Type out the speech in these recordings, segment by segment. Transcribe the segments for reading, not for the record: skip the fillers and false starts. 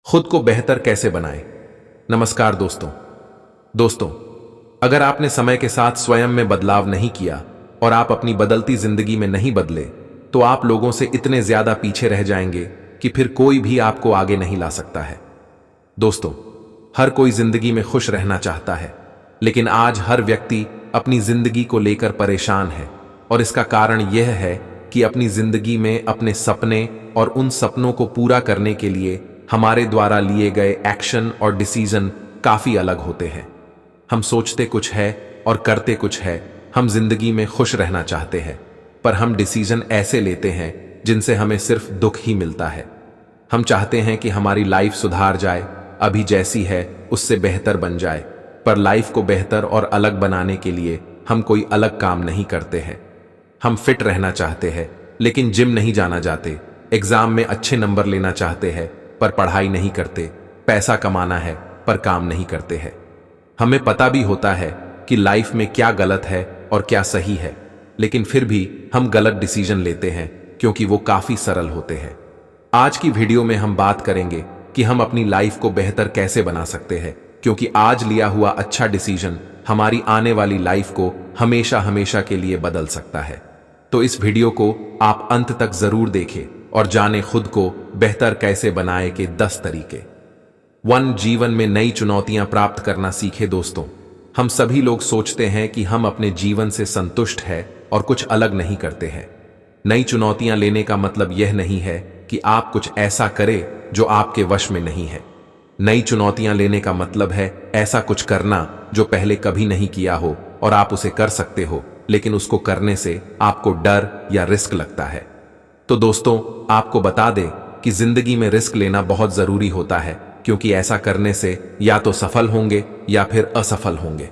खुद को बेहतर कैसे बनाएं। नमस्कार दोस्तों, अगर आपने समय के साथ स्वयं में बदलाव नहीं किया और आप अपनी बदलती जिंदगी में नहीं बदले, तो आप लोगों से इतने ज्यादा पीछे रह जाएंगे कि फिर कोई भी आपको आगे नहीं ला सकता है। दोस्तों, हर कोई जिंदगी में खुश रहना चाहता है, लेकिन आज हर व्यक्ति अपनी जिंदगी को लेकर परेशान है। और इसका कारण यह है कि अपनी जिंदगी में अपने सपने और उन सपनों को पूरा करने के लिए हमारे द्वारा लिए गए एक्शन और डिसीजन काफी अलग होते हैं। हम सोचते कुछ है और करते कुछ है। हम जिंदगी में खुश रहना चाहते हैं, पर हम डिसीजन ऐसे लेते हैं जिनसे हमें सिर्फ दुख ही मिलता है। हम चाहते हैं कि हमारी लाइफ सुधार जाए, अभी जैसी है उससे बेहतर बन जाए, पर लाइफ को बेहतर और अलग बनाने के लिए हम कोई अलग काम नहीं करते हैं। हम फिट रहना चाहते हैं, लेकिन जिम नहीं जाना चाहते। एग्जाम में अच्छे नंबर लेना चाहते हैं, पर पढ़ाई नहीं करते। पैसा कमाना है, पर काम नहीं करते हैं। हमें पता भी होता है कि लाइफ में क्या गलत है और क्या सही है, लेकिन फिर भी हम गलत डिसीजन लेते हैं क्योंकि वो काफी सरल होते हैं। आज की वीडियो में हम बात करेंगे कि हम अपनी लाइफ को बेहतर कैसे बना सकते हैं, क्योंकि आज लिया हुआ अच्छा डिसीजन हमारी आने वाली लाइफ को हमेशा हमेशा के लिए बदल सकता है। तो इस वीडियो को आप अंत तक जरूर देखें और जाने खुद को बेहतर कैसे बनाए के 10 तरीके। 1. जीवन में नई चुनौतियां प्राप्त करना सीखे। दोस्तों, हम सभी लोग सोचते हैं कि हम अपने जीवन से संतुष्ट हैं और कुछ अलग नहीं करते हैं। नई चुनौतियां लेने का मतलब यह नहीं है कि आप कुछ ऐसा करें जो आपके वश में नहीं है। नई चुनौतियां लेने का मतलब है ऐसा कुछ करना जो पहले कभी नहीं किया हो और आप उसे कर सकते हो, लेकिन उसको करने से आपको डर या रिस्क लगता है। तो दोस्तों, आपको बता दें कि जिंदगी में रिस्क लेना बहुत जरूरी होता है, क्योंकि ऐसा करने से या तो सफल होंगे या फिर असफल होंगे।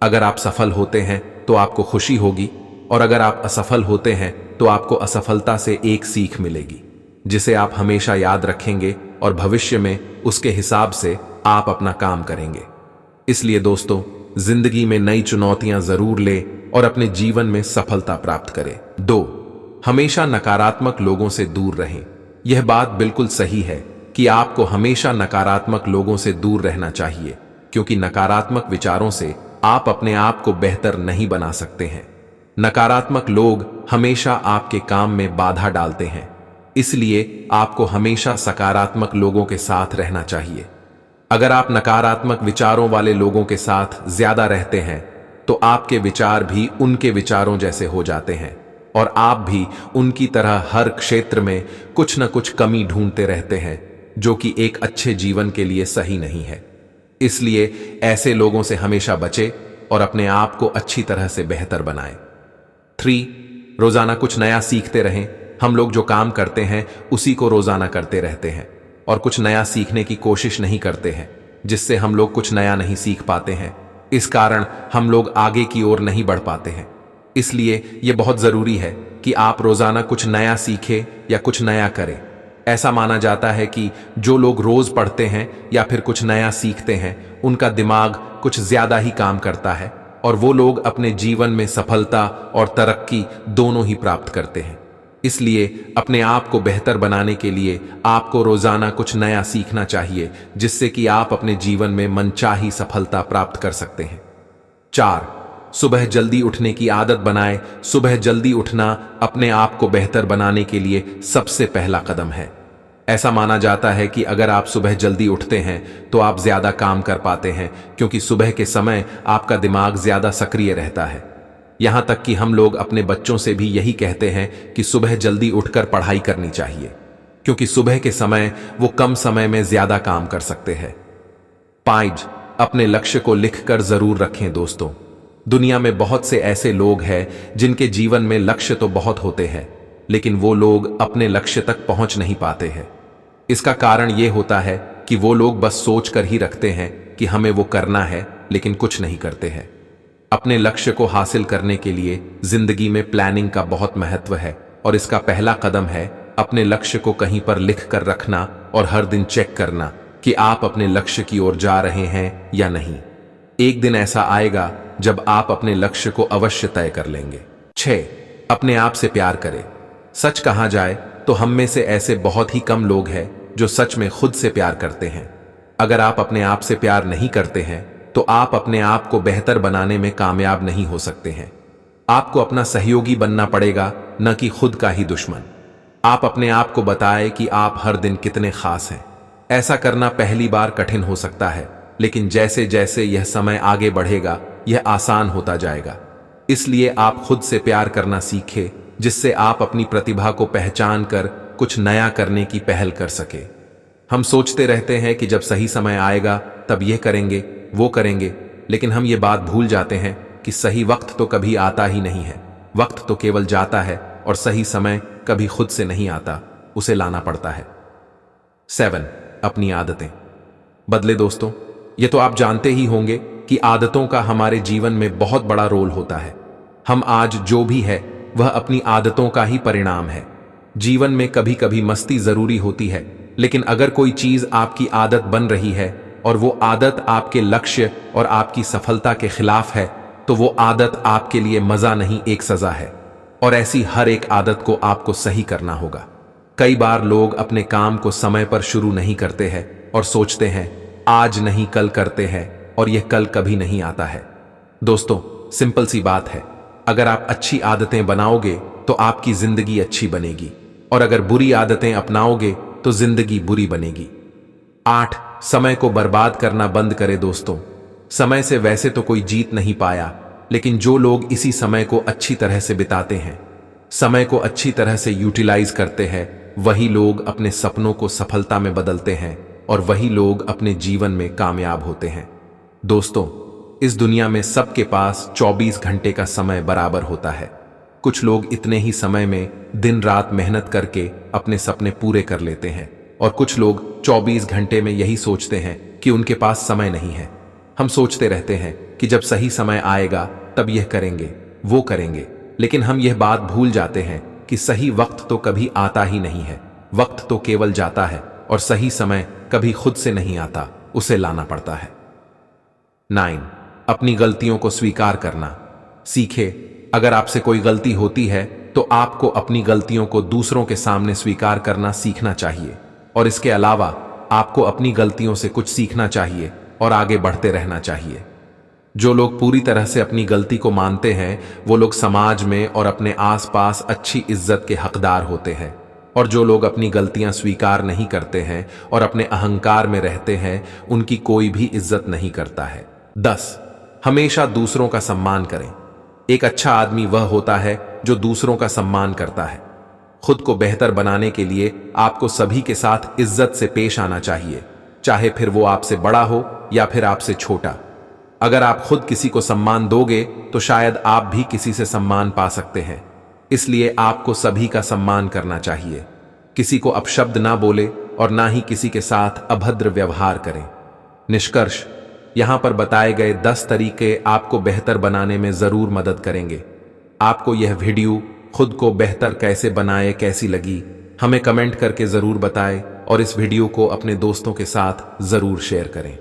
अगर आप सफल होते हैं तो आपको खुशी होगी, और अगर आप असफल होते हैं तो आपको असफलता से एक सीख मिलेगी, जिसे आप हमेशा याद रखेंगे और भविष्य में उसके हिसाब से आप अपना काम करेंगे। इसलिए दोस्तों, जिंदगी में नई चुनौतियां जरूर ले और अपने जीवन में सफलता प्राप्त करें। 2. हमेशा नकारात्मक लोगों से दूर रहें। यह बात बिल्कुल सही है कि आपको हमेशा नकारात्मक लोगों से दूर रहना चाहिए, क्योंकि नकारात्मक विचारों से आप अपने आप को बेहतर नहीं बना सकते हैं। नकारात्मक लोग हमेशा आपके काम में बाधा डालते हैं, इसलिए आपको हमेशा सकारात्मक लोगों के साथ रहना चाहिए। अगर आप नकारात्मक विचारों वाले लोगों के साथ ज्यादा रहते हैं, तो आपके विचार भी उनके विचारों जैसे हो जाते हैं और आप भी उनकी तरह हर क्षेत्र में कुछ न कुछ कमी ढूंढते रहते हैं, जो कि एक अच्छे जीवन के लिए सही नहीं है। इसलिए ऐसे लोगों से हमेशा बचें और अपने आप को अच्छी तरह से बेहतर बनाएं। 3. रोजाना कुछ नया सीखते रहें। हम लोग जो काम करते हैं उसी को रोजाना करते रहते हैं और कुछ नया सीखने की कोशिश नहीं करते हैं, जिससे हम लोग कुछ नया नहीं सीख पाते हैं। इस कारण हम लोग आगे की ओर नहीं बढ़ पाते हैं। इसलिए यह बहुत जरूरी है कि आप रोजाना कुछ नया सीखें या कुछ नया करें। ऐसा माना जाता है कि जो लोग रोज पढ़ते हैं या फिर कुछ नया सीखते हैं, उनका दिमाग कुछ ज्यादा ही काम करता है और वो लोग अपने जीवन में सफलता और तरक्की दोनों ही प्राप्त करते हैं। इसलिए अपने आप को बेहतर बनाने के लिए आपको रोजाना कुछ नया सीखना चाहिए, जिससे कि आप अपने जीवन में मनचाही सफलता प्राप्त कर सकते हैं। 4. सुबह जल्दी उठने की आदत बनाएं। सुबह जल्दी उठना अपने आप को बेहतर बनाने के लिए सबसे पहला कदम है। ऐसा माना जाता है कि अगर आप सुबह जल्दी उठते हैं तो आप ज्यादा काम कर पाते हैं, क्योंकि सुबह के समय आपका दिमाग ज्यादा सक्रिय रहता है। यहां तक कि हम लोग अपने बच्चों से भी यही कहते हैं कि सुबह जल्दी उठकर पढ़ाई करनी चाहिए, क्योंकि सुबह के समय वो कम समय में ज्यादा काम कर सकते हैं। 5. अपने लक्ष्य को लिखकर जरूर रखें। दोस्तों, दुनिया में बहुत से ऐसे लोग हैं जिनके जीवन में लक्ष्य तो बहुत होते हैं, लेकिन वो लोग अपने लक्ष्य तक पहुंच नहीं पाते हैं। इसका कारण ये होता है कि वो लोग बस सोच कर ही रखते हैं कि हमें वो करना है, लेकिन कुछ नहीं करते हैं। अपने लक्ष्य को हासिल करने के लिए जिंदगी में प्लानिंग का बहुत महत्व है, और इसका पहला कदम है अपने लक्ष्य को कहीं पर लिख कर रखना और हर दिन चेक करना कि आप अपने लक्ष्य की ओर जा रहे हैं या नहीं। एक दिन ऐसा आएगा जब आप अपने लक्ष्य को अवश्य तय कर लेंगे। 6. अपने आप से प्यार करें। सच कहा जाए तो हम में से ऐसे बहुत ही कम लोग हैं जो सच में खुद से प्यार करते हैं। अगर आप अपने आप से प्यार नहीं करते हैं तो आप अपने आप को बेहतर बनाने में कामयाब नहीं हो सकते हैं। आपको अपना सहयोगी बनना पड़ेगा, न कि खुद का ही दुश्मन। आप अपने आप को बताएं कि आप हर दिन कितने खास हैं। ऐसा करना पहली बार कठिन हो सकता है, लेकिन जैसे जैसे यह समय आगे बढ़ेगा यह आसान होता जाएगा। इसलिए आप खुद से प्यार करना सीखें, जिससे आप अपनी प्रतिभा को पहचान कर कुछ नया करने की पहल कर सके। हम सोचते रहते हैं कि जब सही समय आएगा तब यह करेंगे वो करेंगे, लेकिन हम ये बात भूल जाते हैं कि सही वक्त तो कभी आता ही नहीं है। वक्त तो केवल जाता है और सही समय कभी खुद से नहीं आता, उसे लाना पड़ता है। 7. अपनी आदतें बदले। दोस्तों, ये तो आप जानते ही होंगे कि आदतों का हमारे जीवन में बहुत बड़ा रोल होता है। हम आज जो भी है वह अपनी आदतों का ही परिणाम है। जीवन में कभी कभी मस्ती जरूरी होती है, लेकिन अगर कोई चीज आपकी आदत बन रही है और वो आदत आपके लक्ष्य और आपकी सफलता के खिलाफ है, तो वो आदत आपके लिए मजा नहीं, एक सजा है। और ऐसी हर एक आदत को आपको सही करना होगा। कई बार लोग अपने काम को समय पर शुरू नहीं करते हैं और सोचते हैं आज नहीं कल करते हैं, और यह कल कभी नहीं आता है। दोस्तों, सिंपल सी बात है, अगर आप अच्छी आदतें बनाओगे तो आपकी जिंदगी अच्छी बनेगी, और अगर बुरी आदतें अपनाओगे तो जिंदगी बुरी बनेगी। 8. समय को बर्बाद करना बंद करें। दोस्तों, समय से वैसे तो कोई जीत नहीं पाया, लेकिन जो लोग इसी समय को अच्छी तरह से बिताते हैं, समय को अच्छी तरह से यूटिलाइज करते हैं, वही लोग अपने सपनों को सफलता में बदलते हैं, और वही लोग अपने जीवन में कामयाब होते हैं। दोस्तों, इस दुनिया में सबके पास 24 घंटे का समय बराबर होता है। कुछ लोग इतने ही समय में दिन रात मेहनत करके अपने सपने पूरे कर लेते हैं, और कुछ लोग 24 घंटे में यही सोचते हैं कि उनके पास समय नहीं है। हम सोचते रहते हैं कि जब सही समय आएगा तब यह करेंगे वो करेंगे, लेकिन हम यह बात भूल जाते हैं कि सही वक्त तो कभी आता ही नहीं है। वक्त तो केवल जाता है, और सही समय कभी खुद से नहीं आता, उसे लाना पड़ता है। 9. अपनी गलतियों को स्वीकार करना सीखे। अगर आपसे कोई गलती होती है तो आपको अपनी गलतियों को दूसरों के सामने स्वीकार करना सीखना चाहिए, और इसके अलावा आपको अपनी गलतियों से कुछ सीखना चाहिए और आगे बढ़ते रहना चाहिए। जो लोग पूरी तरह से अपनी गलती को मानते हैं वो लोग समाज में और अपने आसपास अच्छी इज्जत के हकदार होते हैं, और जो लोग अपनी गलतियां स्वीकार नहीं करते हैं और अपने अहंकार में रहते हैं, उनकी कोई भी इज्जत नहीं करता है। 10. हमेशा दूसरों का सम्मान करें। एक अच्छा आदमी वह होता है जो दूसरों का सम्मान करता है। खुद को बेहतर बनाने के लिए आपको सभी के साथ इज्जत से पेश आना चाहिए, चाहे फिर वो आपसे बड़ा हो या फिर आपसे छोटा। अगर आप खुद किसी को सम्मान दोगे तो शायद आप भी किसी से सम्मान पा सकते हैं। इसलिए आपको सभी का सम्मान करना चाहिए। किसी को अपशब्द ना बोले और ना ही किसी के साथ अभद्र व्यवहार करें। निष्कर्ष, यहां पर बताए गए 10 तरीके आपको बेहतर बनाने में जरूर मदद करेंगे। आपको यह वीडियो खुद को बेहतर कैसे बनाए कैसी लगी, हमें कमेंट करके जरूर बताएं, और इस वीडियो को अपने दोस्तों के साथ जरूर शेयर करें।